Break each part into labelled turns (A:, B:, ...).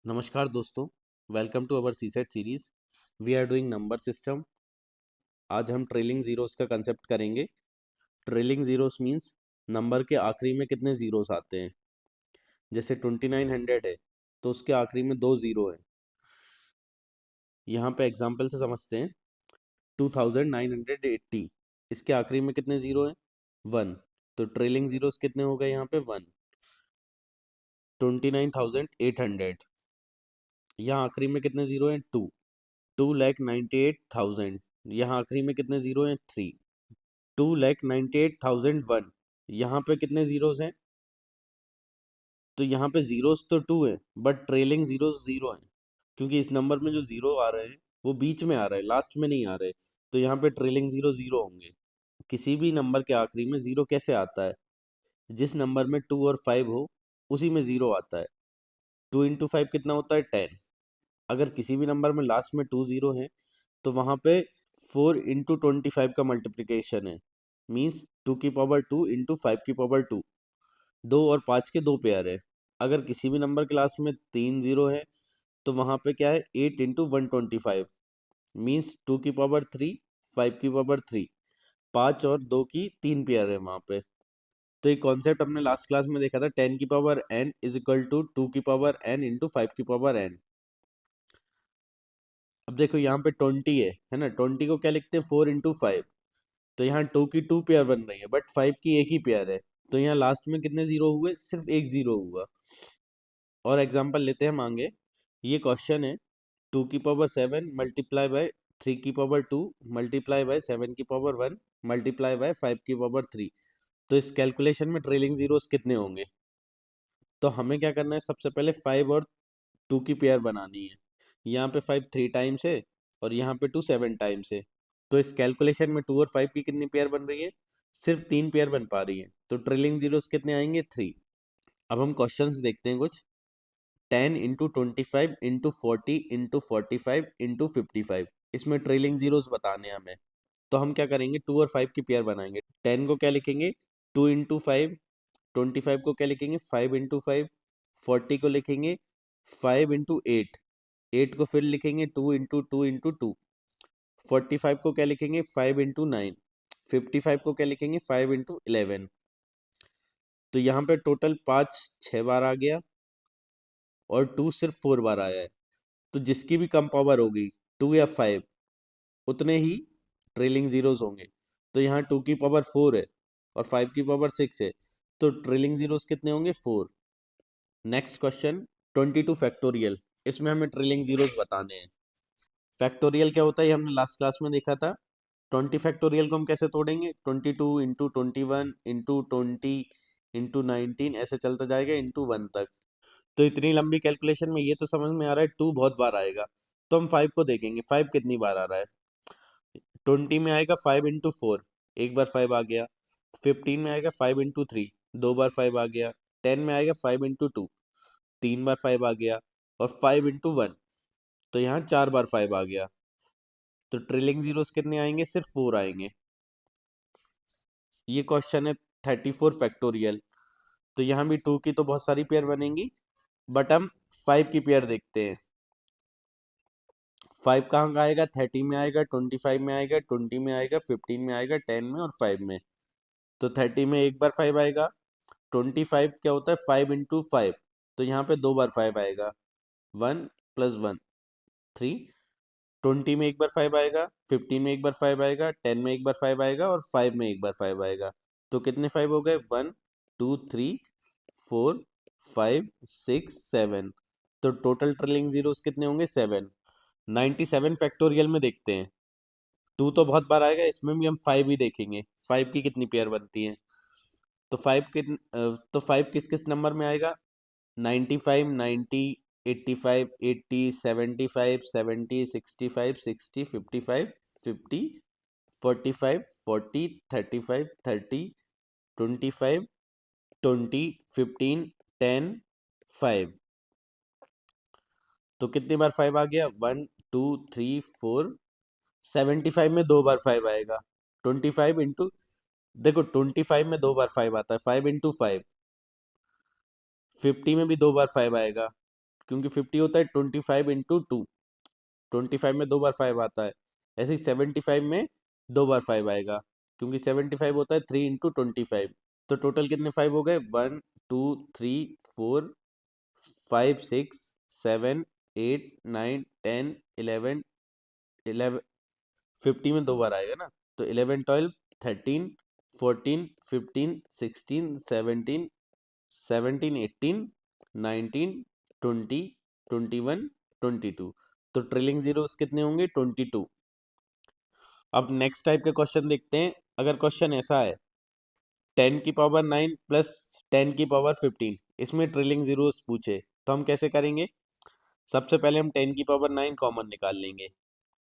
A: नमस्कार दोस्तों, welcome to our CSAT series. We are doing number system. आज हम ट्रेलिंग ज़ीरोस का कंसेप्ट करेंगे। ट्रेलिंग ज़ीरोस मींस नंबर के आखिरी में कितने ज़ीरोस आते हैं। जैसे 2900 है तो उसके आखिरी में 2 ज़ीरो हैं। यहाँ पे एग्जांपल से समझते हैं। 2980, इसके आखिरी में कितने ज़ीरो हैं? 1। तो ट्रेलिंग ज़ीरोस कितने हो गए यहाँ पे? 1। 29,800, यहाँ आखिरी में कितने ज़ीरो हैं? 2। 2,98,000, यहाँ आखिरी में कितने ज़ीरो हैं? 3। 2,98,001, यहाँ पे कितने ज़ीरोज़ हैं? तो यहाँ पे ज़ीरोज़ तो 2 हैं बट ट्रेलिंग ज़ीरोज़ 0 हैं, क्योंकि इस नंबर में जो ज़ीरो आ रहे हैं वो बीच में आ रहे हैं, लास्ट में नहीं आ रहे। तो यहाँ पे ट्रेलिंग ज़ीरो 0 होंगे। किसी भी नंबर के आखिरी में ज़ीरो कैसे आता है? जिस नंबर में 2 और 5 हो उसी में ज़ीरो आता है। 2 इंटू 5 कितना होता है? 10। अगर किसी भी नंबर में लास्ट में 2 ज़ीरो हैं तो वहाँ पे 4 इंटू 25 का मल्टीप्लिकेशन है। मीन्स 2 की पावर 2 इंटू 5 की पावर 2। 2 और 5 के 2 पेयर है। अगर किसी भी नंबर के लास्ट में 3 ज़ीरो है तो वहाँ पे क्या है? 8 इंटू 125। मीन्स 2 की पावर 3, 5 की पावर 3। 5 और 2 की 3 पेयर है वहाँ पे। तो ये कॉन्सेप्ट हमने लास्ट क्लास में देखा था। 10 की power n is equal to 2 की पावर n इंटू 5 की पावर n। अब देखो यहाँ पे 20 है ना। 20 को क्या लिखते हैं? 4 इंटू 5। तो यहाँ 2 की 2 पेयर बन रही है बट 5 की एक ही पेयर है। तो यहाँ लास्ट में कितने ज़ीरो हुए? सिर्फ एक ज़ीरो हुआ। और एग्जांपल लेते हैं मांगे। ये क्वेश्चन है 2 की पावर 7 मल्टीप्लाई बाय 3 की पावर 2 मल्टीप्लाई बाय 7 की पावर 1 मल्टीप्लाई बाय 5 की पावर 3। तो इस कैलकुलेशन में ट्रेलिंग ज़ीरोस कितने होंगे? तो हमें क्या करना है? सबसे पहले 5 और 2 की पेयर बनानी है। यहाँ पे 5 3 टाइम्स है और यहाँ पे 2 7 टाइम्स है। तो इस कैलकुलेशन में 2 और 5 की कितनी पेयर बन रही है? सिर्फ 3 पेयर बन पा रही है। तो ट्रेलिंग जीरोस कितने आएंगे? 3। अब हम क्वेश्चंस देखते हैं कुछ। 10 इंटू 25 इंटू 40 इंटू 45 इंटू 55, इसमें ट्रेलिंग जीरोस बताने हैं हमें। तो हम क्या करेंगे? 2 और 5 की पेयर बनाएंगे। 10 को क्या लिखेंगे? 2 इंटू 5। 25 को क्या लिखेंगे? 5 इंटू 5। 40 को लिखेंगे 5 इंटू 8। 8 को फिर लिखेंगे 2 इंटू 2 इंटू 2। 45 को क्या लिखेंगे? 5 इंटू 9। 55 को क्या लिखेंगे? 5 इंटू 11। तो यहाँ पे टोटल 5 6 बार आ गया और 2 सिर्फ 4 बार आया है। तो जिसकी भी कम पावर होगी 2 या 5, उतने ही ट्रेलिंग जीरोस होंगे। तो यहाँ 2 की पावर 4 है और 5 की पावर 6 है। तो ट्रेलिंग जीरोस कितने होंगे? 4। Next question 22 factorial. इसमें हमें ट्रेलिंग जीरोस बताने हैं। फैक्टोरियल क्या होता है ये हमने लास्ट क्लास में देखा था। 20 फैक्टोरियल को हम कैसे तोड़ेंगे? 22 इंटू 21 इंटू 20 इंटू 19, ऐसे चलता जाएगा इंटू 1 तक। तो इतनी लंबी कैलकुलेशन में ये तो समझ में आ रहा है 2 बहुत बार आएगा। तो हम 5 को देखेंगे 5 कितनी बार आ रहा है। 20 में आएगा 5 इंटू 4, एक बार 5 आ गया। 15 में आएगा 5 इंटू 3, 2 बार 5 आ गया। 10 में आएगा 5 इंटू 2, 3 बार 5 आ गया। और 5 इंटू 1, तो यहाँ 4 बार 5 आ गया। तो ट्रिलिंग जीरोस कितने आएंगे? सिर्फ 4 आएंगे। ये क्वेश्चन है 34 फैक्टोरियल। तो यहाँ भी 2 की तो बहुत सारी पेयर बनेंगी बट हम 5 की पेयर देखते हैं। 5 कहाँ का आएगा? 30 में आएगा, 25 में आएगा, 20 में आएगा, 15 में आएगा, 10 में और 5 में। तो 30 में एक बार 5 आएगा। 25 क्या होता है? 5 इंटू 5। तो यहाँ पे 2 बार 5 आएगा। 1 प्लस 1 3। 20 में एक बार 5 आएगा, 15 में एक बार 5 आएगा, 10 में एक बार 5 आएगा और 5 में एक बार 5 आएगा। तो कितने 5 हो गए? 1 2 3 4 5 6 7। तो टोटल ट्रिलिंग जीरोस कितने होंगे? 7। 97 फैक्टोरियल में देखते हैं। 2 तो बहुत बार आएगा, इसमें भी हम 5 ही देखेंगे 5 की कितनी पेयर बनती है। तो 5 तो 5 किस किस नंबर में आएगा? 95 90 85 80 75 70 65 60 55 50 45 40 35 30 25 20 15 10 5। तो कितनी बार 5 आ गया? 1 2 3 4। 75 में 2 बार 5 आएगा। 25 इंटू, देखो 25 में 2 बार 5 आता है, 5 इंटू 5। 50 में भी 2 बार 5 आएगा। क्योंकि 50 होता है 25 × 2, 25 में 2 बार 5 आता है। ऐसे ही 75 में 2 बार 5 आएगा, क्योंकि 75 होता है 3 × 25। तो टोटल कितने 5 हो गए? 1 2 3 4 5 6 7 8 9 10 11 11 50 में 2 बार आएगा ना, तो 11 12 13 14 15 16 17 17 18 19 20 21 22। तो ट्रिलिंग जीरोस कितने होंगे? 22। अब नेक्स्ट टाइप के क्वेश्चन देखते हैं। अगर क्वेश्चन ऐसा है 10⁻⁹ प्लस 10⁻15, इसमें ट्रिलिंग जीरोस पूछे, तो हम कैसे करेंगे? सबसे पहले हम 10⁻9 कॉमन निकाल लेंगे,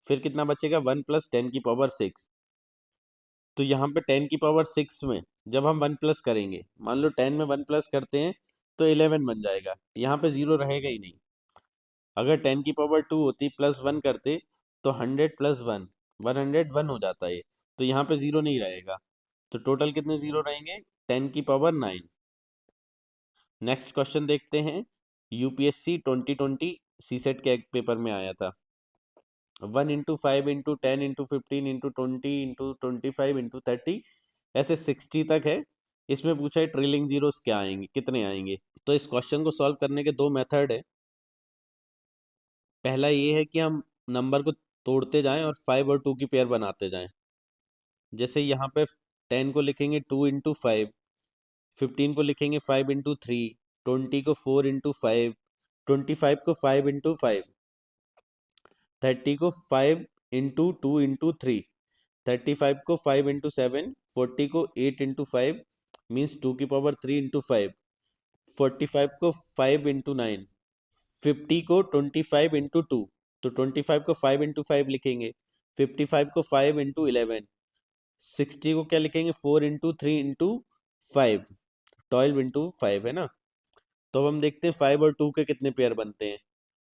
A: फिर कितना बचेगा? 1 प्लस 10⁻6। तो यहाँ पे 10⁻6 में जब हम 1 प्लस करेंगे, मान लो 10 में 1 प्लस करते हैं तो 11 बन जाएगा, यहाँ पे जीरो रहेगा ही नहीं। अगर 10⁻2 होती प्लस 1 करते तो 100 प्लस 1 101 हो जाता है, तो यहाँ पे जीरो नहीं रहेगा। तो टोटल कितने जीरो रहेंगे? 10⁻9। नेक्स्ट क्वेश्चन देखते हैं। यूपीएससी 2020 सीसेट के एक पेपर में आया था। 1 × 5 × 10 × 15 × 20 × 25 × 30, ऐसे 60 तक है। इसमें पूछा है ट्रिलिंग जीरोस क्या आएंगे, कितने आएंगे। तो इस क्वेश्चन को सॉल्व करने के दो मेथड है। पहला ये है कि हम नंबर को तोड़ते जाएं और 5 और 2 की पेयर बनाते जाएं। जैसे यहाँ पे 10 को लिखेंगे 2 × 5, 15 को लिखेंगे 5 × 3, 20 को 4 × 5, 25 को 5 × 5, 30 को 5 × 2 × 3, 35 को 5 × 7, 40 को 8 × 5 मीन्स 2⁻3 × 5, 45 को 5 × 9, 50 को 25 × 2, तो 25 को 5 × 5 लिखेंगे, 55 को 5 × 11, 60 को क्या लिखेंगे? 4 × 3 × 5, 12 × 5 है ना। तो अब हम देखते हैं 5 और 2 के कितने पेयर बनते हैं।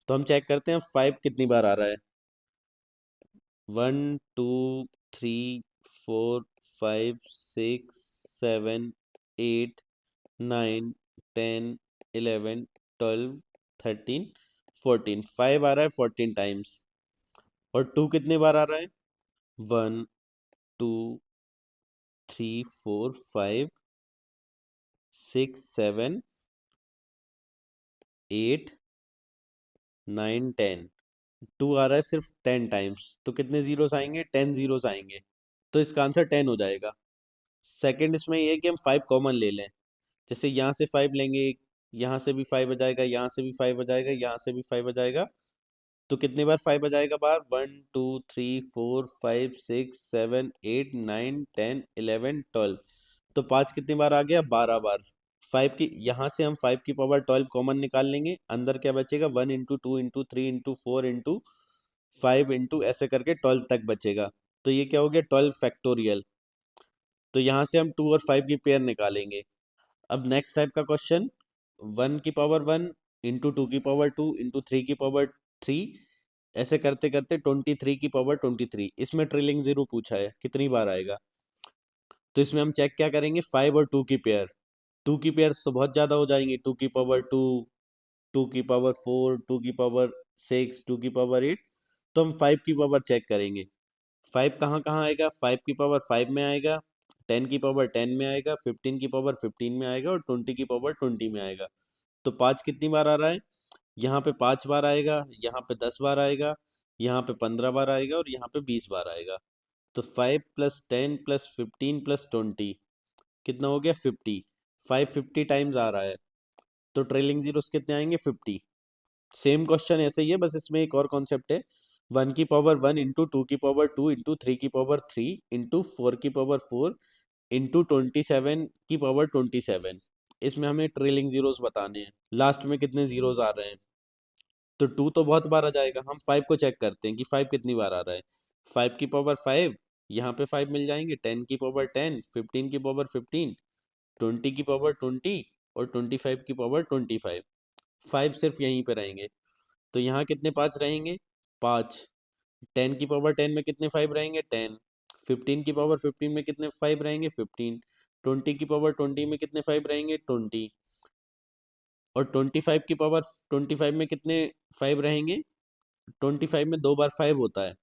A: तो हम चेक करते हैं 5 कितनी बार आ रहा है। 1 2 3 4 5 6 7 8 9 10 11 12 13 14, 5 आ रहा है 14 टाइम्स। और 2 कितने बार आ रहा है? 1 2 3 4 5 6 7 8 9 10। 2 आ रहा है सिर्फ 10 टाइम्स, तो कितने जीरोस आएंगे? 10 जीरोस आएंगे। तो इसका आंसर 10 हो जाएगा। सेकंड इसमें ये है कि हम 5 कॉमन ले लें। जैसे यहाँ से 5 लेंगे, यहाँ से भी 5 आ जाएगा, यहाँ से भी 5 आ जाएगा, यहाँ से भी 5 आ जाएगा। तो कितनी बार 5 आ जाएगा बाहर? 1 2 3 4 5 6 7 8 9 10 11 12। तो 5 कितनी बार आ गया? 12 बार। 5 की यहाँ से हम 5⁻12 कॉमन निकाल लेंगे, अंदर क्या बचेगा? 1 × 2 × 3 × 4 × 5 ऐसे करके 12 तक बचेगा। तो ये क्या हो गया? 12 फैक्टोरियल। तो यहाँ से हम 2 और 5 की पेयर निकालेंगे। अब नेक्स्ट टाइप का क्वेश्चन, 1⁻1 × 2⁻2 × 3⁻3, ऐसे करते करते 23⁻23। इसमें ट्रिलिंग जीरो पूछा है, कितनी बार आएगा। तो इसमें हम चेक क्या करेंगे? 5 और 2 की पेयर। 2 की पेयर्स तो बहुत ज़्यादा हो जाएंगी, 2⁻2, 2⁻4, 2⁻6, 2⁻8। तो हम 5 की पावर चेक करेंगे। 5 कहाँ कहाँ आएगा? 5 की पावर 5 में आएगा, 10 की पावर 10 में आएगा, 15 की पावर 15 में आएगा और 20 की पावर 20 में आएगा। तो 5 कितनी बार आ रहा है? यहाँ पे 5 बार आएगा, यहाँ पे 10 बार आएगा, यहाँ पे 15 बार आएगा और यहाँ पे 20 बार आएगा। तो 5 + 10 + 15 + 20 कितना हो गया? 50। 5 50 टाइम्स आ रहा है, तो ट्रेलिंग जीरोस कितने आएंगे? 50। सेम क्वेश्चन ऐसे ही है, बस इसमें एक और कॉन्सेप्ट है। 1⁻1 × 2⁻2 × 3⁻3 × 4⁻4 × 27⁻27। इसमें हमें ट्रेलिंग जीरोस बताने हैं, लास्ट में कितने जीरोस आ रहे हैं। तो 2 तो बहुत बार आ जाएगा, हम 5 को चेक करते हैं कि 5 कितनी बार आ रहा है। 5 की पावर 5, यहाँ पे 5 मिल जाएंगे, 10 की पावर 10, 15 की पावर 15, 20 की पावर 20 और 25 की पावर 25। 5 सिर्फ यहीं पे रहेंगे, तो यहाँ कितने 5 रहेंगे? 5। 10 की पावर 10 में कितने 5 रहेंगे? 10। 15 की पावर 15 में कितने 5 रहेंगे? 15। 20 की पावर 20 में कितने 5 रहेंगे? 20। और 25 की पावर 25 में कितने 5 रहेंगे? 25 में 2 बार 5 होता है,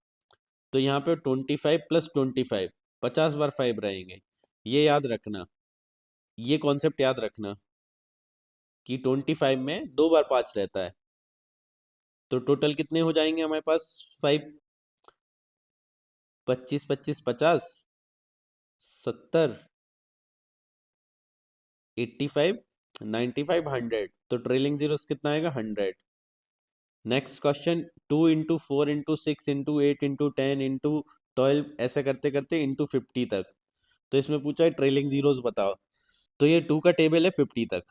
A: तो यहाँ पे 25 प्लस 25 50 बार 5 रहेंगे। ये याद रखना, ये कॉन्सेप्ट याद रखना कि 25 में 2 बार 5 रहता है। तो टोटल कितने हो जाएंगे हमारे पास? 5, 25 25 50, 70, 85, 95, 100। तो ट्रेलिंग जीरोस कितना आएगा? 100। Next question, 2 into 4 into 6 into 8 into 10 into 12 ऐसे करते करते into 50 तक। तो इसमें पूछा है ट्रेलिंग जीरोस बताओ। तो ये 2 का टेबल है 50 तक।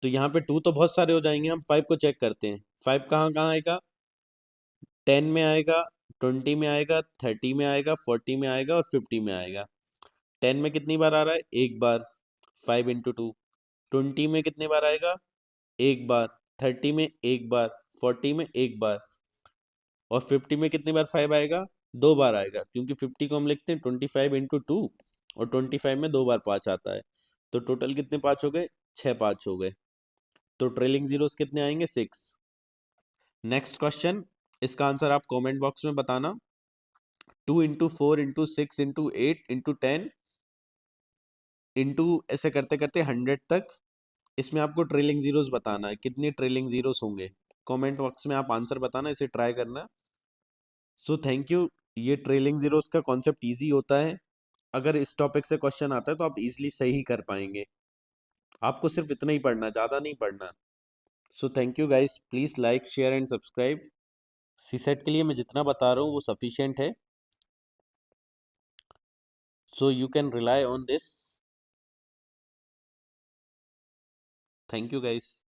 A: तो यहाँ पे 2 तो बहुत सारे हो जाएंगे, हम 5 को चेक करते हैं। 5 कहाँ कहाँ आएगा? 10 में आएगा, 20 में आएगा, 30 में आएगा, 40 में आएगा और 50 में आएगा। 10 में कितनी बार आ रहा है? एक बार, 5 into 2। 20 में कितनी बार आएगा? एक बार। 30 में एक बार, 40 में एक बार और 50 में कितनी बार 5 आएगा? दो बार आएगा, क्योंकि 50 को हम लिखते हैं 25 into 2 और 25 में 2 बार 5 आता है। तो टोटल कितने 5 हो गए? 6 5 हो गए। तो ट्रेलिंग जीरोस कितने आएंगे? 6। नेक्स्ट क्वेश्चन, इसका आंसर आप कमेंट बॉक्स में बताना। 2 into 4 into 6 into 8 into 10 into ऐसे करते करते 100 तक। इसमें आपको ट्रेलिंग जीरोस बताना है, कितनी ट्रेलिंग जीरोस होंगे। कमेंट बॉक्स में आप आंसर बताना, इसे ट्राई करना। So thank you. ये ट्रेलिंग जीरोस का कॉन्सेप्ट इजी होता है। अगर इस टॉपिक से क्वेश्चन आता है तो आप इजीली सही कर पाएंगे। आपको सिर्फ इतना ही पढ़ना, ज़्यादा नहीं पढ़ना। So thank you guys, please like share and subscribe. CSAT के लिए मैं जितना बता रहा हूँ वो सफिशिएंट है, so you can rely on this. Thank you guys.